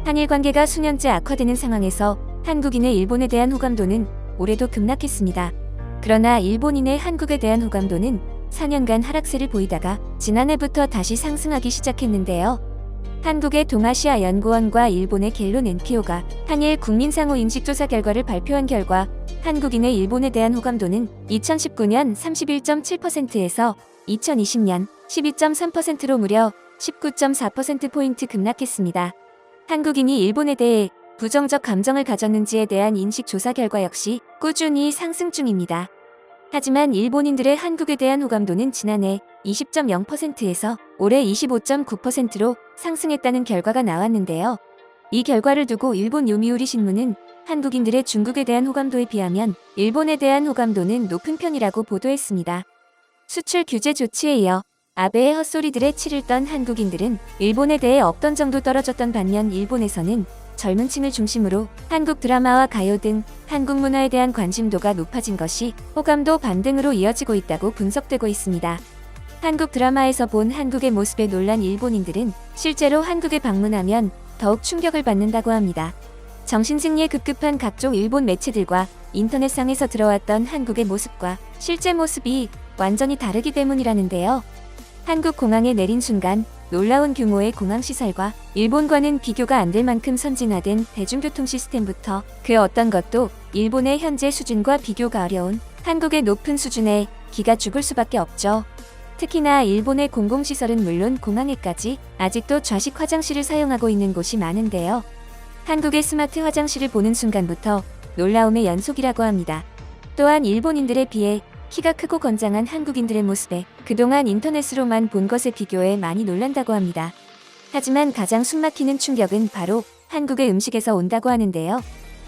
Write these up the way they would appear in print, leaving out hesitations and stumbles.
한일 관계가 수년째 악화되는 상황에서 한국인의 일본에 대한 호감도는 올해도 급락했습니다. 그러나 일본인의 한국에 대한 호감도는 4년간 하락세를 보이다가 지난해부터 다시 상승하기 시작했는데요. 한국의 동아시아 연구원과 일본의 갤론 NPO가 한일 국민상호 인식조사 결과를 발표한 결과 한국인의 일본에 대한 호감도는 2019년 31.7%에서 2020년 12.3%로 무려 19.4%포인트 급락했습니다. 한국인이 일본에 대해 부정적 감정을 가졌는지에 대한 인식 조사 결과 역시 꾸준히 상승 중입니다. 하지만 일본인들의 한국에 대한 호감도는 지난해 20.0%에서 올해 25.9%로 상승했다는 결과가 나왔는데요. 이 결과를 두고 일본 요미우리 신문은 한국인들의 중국에 대한 호감도에 비하면 일본에 대한 호감도는 높은 편이라고 보도했습니다. 수출 규제 조치에 이어 아베의 헛소리들에 치를 떤 한국인들은 일본에 대해 없던 정도 떨어졌던 반면 일본에서는 젊은 층을 중심으로 한국 드라마와 가요 등 한국 문화에 대한 관심도가 높아진 것이 호감도 반등으로 이어지고 있다고 분석되고 있습니다. 한국 드라마에서 본 한국의 모습에 놀란 일본인들은 실제로 한국에 방문하면 더욱 충격을 받는다고 합니다. 정신승리에 급급한 각종 일본 매체들과 인터넷상에서 들어왔던 한국의 모습과 실제 모습이 완전히 다르기 때문이라는데요. 한국 공항에 내린 순간 놀라운 규모의 공항시설과 일본과는 비교가 안 될 만큼 선진화된 대중교통 시스템부터 그 어떤 것도 일본의 현재 수준과 비교가 어려운 한국의 높은 수준에 기가 죽을 수밖에 없죠. 특히나 일본의 공공시설은 물론 공항에까지 아직도 좌식 화장실을 사용하고 있는 곳이 많은데요. 한국의 스마트 화장실을 보는 순간부터 놀라움의 연속이라고 합니다. 또한 일본인들에 비해 키가 크고 건장한 한국인들의 모습에 그동안 인터넷으로만 본 것에 비교해 많이 놀란다고 합니다. 하지만 가장 숨막히는 충격은 바로 한국의 음식에서 온다고 하는데요.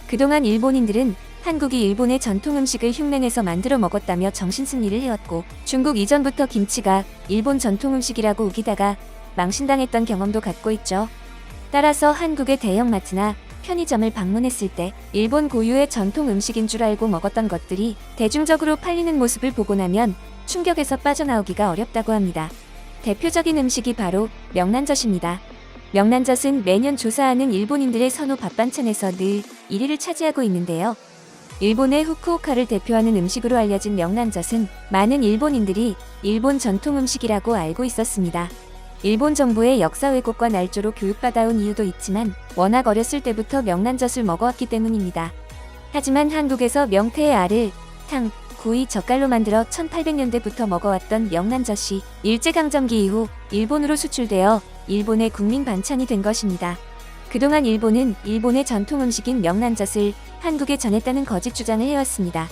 그동안 일본인들은 한국이 일본의 전통 음식을 흉내내서 만들어 먹었다며 정신승리를 해왔고 중국 이전부터 김치가 일본 전통 음식이라고 우기다가 망신당했던 경험도 갖고 있죠. 따라서 한국의 대형마트나 편의점을 방문했을 때 일본 고유의 전통 음식인 줄 알고 먹었던 것들이 대중적으로 팔리는 모습을 보고 나면 충격에서 빠져나오기가 어렵다고 합니다. 대표적인 음식이 바로 명란젓입니다. 명란젓은 매년 조사하는 일본인들의 선호 밥반찬에서 늘 1위를 차지하고 있는데요. 일본의 후쿠오카를 대표하는 음식으로 알려진 명란젓은 많은 일본인들이 일본 전통 음식이라고 알고 있었습니다. 일본 정부의 역사 왜곡과 날조로 교육받아온 이유도 있지만 워낙 어렸을 때부터 명란젓을 먹어왔기 때문입니다. 하지만 한국에서 명태의 알을 탕, 구이, 젓갈로 만들어 1800년대부터 먹어왔던 명란젓이 일제강점기 이후 일본으로 수출되어 일본의 국민 반찬이 된 것입니다. 그동안 일본은 일본의 전통 음식인 명란젓을 한국에 전했다는 거짓 주장을 해왔습니다.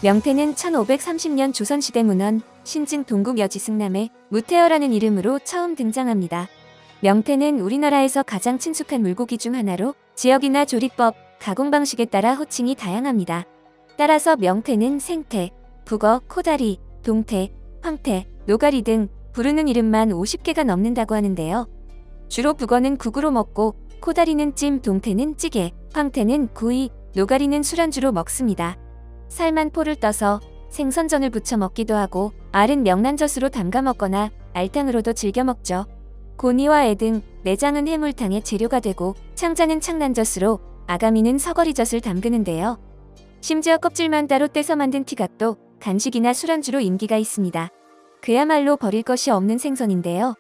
명태는 1530년 조선시대 문헌 신증 동국여지승남의 무태어라는 이름으로 처음 등장합니다. 명태는 우리나라에서 가장 친숙한 물고기 중 하나로 지역이나 조리법, 가공 방식에 따라 호칭이 다양합니다. 따라서 명태는 생태, 북어, 코다리, 동태, 황태, 노가리 등 부르는 이름만 50개가 넘는다고 하는데요. 주로 북어는 국으로 먹고 코다리는 찜, 동태는 찌개, 황태는 구이, 노가리는 술안주로 먹습니다. 살만 포를 떠서 생선전을 부쳐 먹기도 하고 알은 명란젓으로 담가 먹거나 알탕으로도 즐겨 먹죠. 고니와 애 등 내장은 해물탕의 재료가 되고 창자는 창란젓으로 아가미는 서거리젓을 담그는데요. 심지어 껍질만 따로 떼서 만든 티각도 간식이나 술안주로 인기가 있습니다. 그야말로 버릴 것이 없는 생선인데요.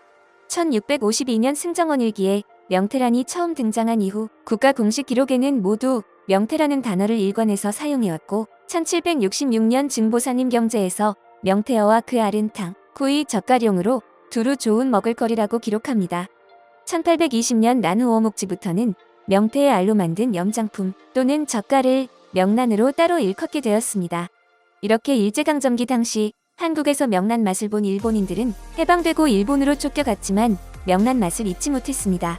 1652년 승정원 일기에 명태란이 처음 등장한 이후 국가 공식 기록에는 모두 명태라는 단어를 일관해서 사용해왔고 1766년 증보사님 경제에서 명태어와 그 알은 탕, 구이, 젓갈용으로 두루 좋은 먹을거리라고 기록합니다. 1820년 난후어묵지부터는 명태의 알로 만든 염장품 또는 젓갈을 명란으로 따로 일컫게 되었습니다. 이렇게 일제강점기 당시 한국에서 명란 맛을 본 일본인들은 해방되고 일본으로 쫓겨갔지만 명란 맛을 잊지 못했습니다.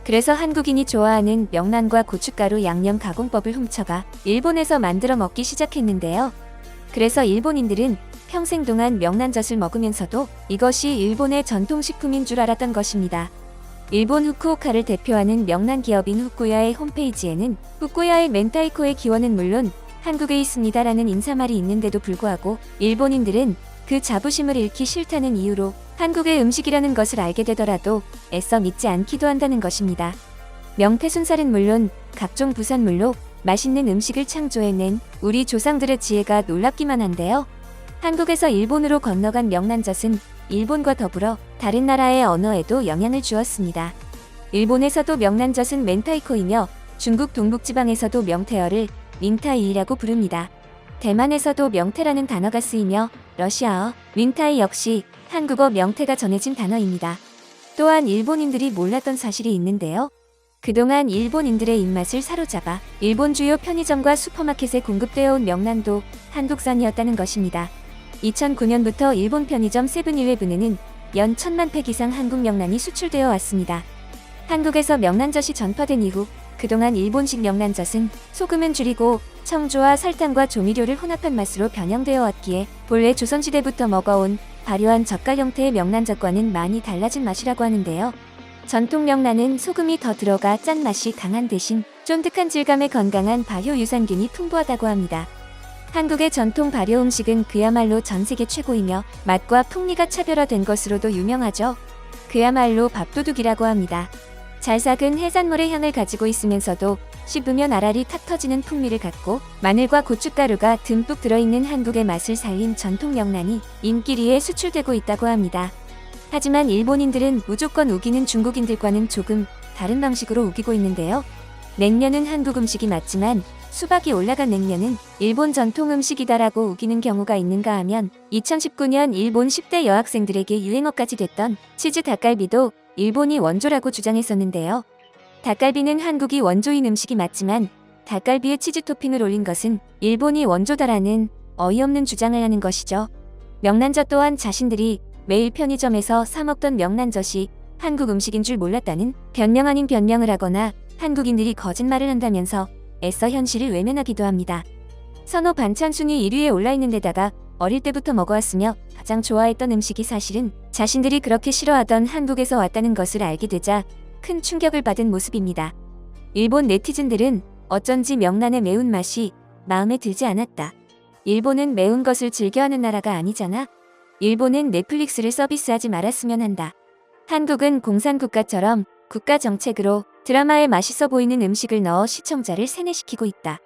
그래서 한국인이 좋아하는 명란과 고춧가루 양념 가공법을 훔쳐가 일본에서 만들어 먹기 시작했는데요. 그래서 일본인들은 평생 동안 명란젓을 먹으면서도 이것이 일본의 전통식품인 줄 알았던 것입니다. 일본 후쿠오카를 대표하는 명란 기업인 후쿠야의 홈페이지에는 후쿠야의 멘타이코의 기원은 물론 한국에 있습니다라는 인사말이 있는데도 불구하고 일본인들은 그 자부심을 잃기 싫다는 이유로 한국의 음식이라는 것을 알게 되더라도 애써 믿지 않기도 한다는 것입니다. 명태순살은 물론 각종 부산물로 맛있는 음식을 창조해낸 우리 조상들의 지혜가 놀랍기만 한데요. 한국에서 일본으로 건너간 명란젓은 일본과 더불어 다른 나라의 언어에도 영향을 주었습니다. 일본에서도 명란젓은 멘타이코이며 중국 동북지방에서도 명태어를 밍타이라고 부릅니다. 대만에서도 명태라는 단어가 쓰이며 러시아어 밍타이 역시 한국어 명태가 전해진 단어입니다. 또한 일본인들이 몰랐던 사실이 있는데요. 그동안 일본인들의 입맛을 사로잡아 일본 주요 편의점과 슈퍼마켓에 공급되어 온 명란도 한국산이었다는 것입니다. 2009년부터 일본 편의점 세븐일레븐에는 연 1000만 팩 이상 한국 명란이 수출되어 왔습니다. 한국에서 명란젓이 전파된 이후 그동안 일본식 명란젓은 소금은 줄이고 청주와 설탕과 조미료를 혼합한 맛으로 변형되어 왔기에 본래 조선시대부터 먹어온 발효한 젓갈 형태의 명란젓과는 많이 달라진 맛이라고 하는데요. 전통 명란은 소금이 더 들어가 짠맛이 강한 대신 쫀득한 질감의 건강한 발효 유산균이 풍부하다고 합니다. 한국의 전통 발효 음식은 그야말로 전 세계 최고이며 맛과 풍미가 차별화된 것으로도 유명하죠. 그야말로 밥도둑이라고 합니다. 잘 삭은 해산물의 향을 가지고 있으면서도 씹으면 알알이 탁 터지는 풍미를 갖고 마늘과 고춧가루가 듬뿍 들어있는 한국의 맛을 살린 전통 명란이 인기리에 수출되고 있다고 합니다. 하지만 일본인들은 무조건 우기는 중국인들과는 조금 다른 방식으로 우기고 있는데요. 냉면은 한국 음식이 맞지만 수박이 올라간 냉면은 일본 전통 음식이다라고 우기는 경우가 있는가 하면 2019년 일본 10대 여학생들에게 유행어까지 됐던 치즈 닭갈비도 일본이 원조라고 주장했었는데요. 닭갈비는 한국이 원조인 음식이 맞지만 닭갈비에 치즈 토핑을 올린 것은 일본이 원조다라는 어이없는 주장을 하는 것이죠. 명란젓 또한 자신들이 매일 편의점에서 사 먹던 명란젓이 한국 음식인 줄 몰랐다는 변명 아닌 변명을 하거나 한국인들이 거짓말을 한다면서 애써 현실을 외면하기도 합니다. 선호 반찬 순위 1위에 올라있는 데다가 어릴 때부터 먹어왔으며 가장 좋아했던 음식이 사실은 자신들이 그렇게 싫어하던 한국에서 왔다는 것을 알게 되자 큰 충격을 받은 모습입니다. 일본 네티즌들은 어쩐지 명란의 매운맛이 마음에 들지 않았다. 일본은 매운 것을 즐겨하는 나라가 아니잖아. 일본은 넷플릭스를 서비스하지 말았으면 한다. 한국은 공산국가처럼 국가 정책으로 드라마에 맛있어 보이는 음식을 넣어 시청자를 세뇌시키고 있다.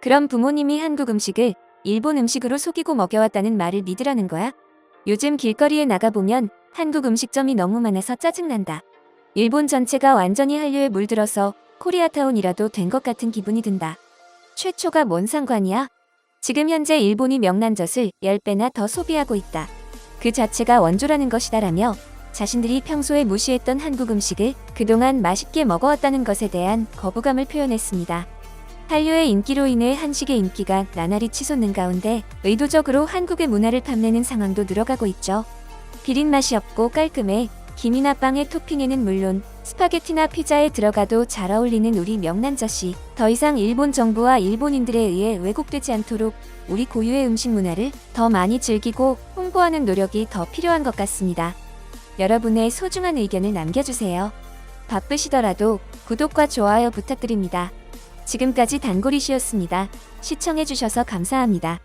그럼 부모님이 한국 음식을 일본 음식으로 속이고 먹여왔다는 말을 믿으라는 거야? 요즘 길거리에 나가보면 한국 음식점이 너무 많아서 짜증난다. 일본 전체가 완전히 한류에 물들어서 코리아타운이라도 된 것 같은 기분이 든다. 최초가 뭔 상관이야? 지금 현재 일본이 명란젓을 10배나 더 소비하고 있다. 그 자체가 원조라는 것이다라며 자신들이 평소에 무시했던 한국 음식을 그동안 맛있게 먹어왔다는 것에 대한 거부감을 표현했습니다. 한류의 인기로 인해 한식의 인기가 나날이 치솟는 가운데 의도적으로 한국의 문화를 탐내는 상황도 늘어가고 있죠. 비린 맛이 없고 깔끔해 김이나 빵의 토핑에는 물론 스파게티나 피자에 들어가도 잘 어울리는 우리 명란젓이 더 이상 일본 정부와 일본인들에 의해 왜곡되지 않도록 우리 고유의 음식 문화를 더 많이 즐기고 홍보하는 노력이 더 필요한 것 같습니다. 여러분의 소중한 의견을 남겨주세요. 바쁘시더라도 구독과 좋아요 부탁드립니다. 지금까지 단골이시였습니다. 시청해주셔서 감사합니다.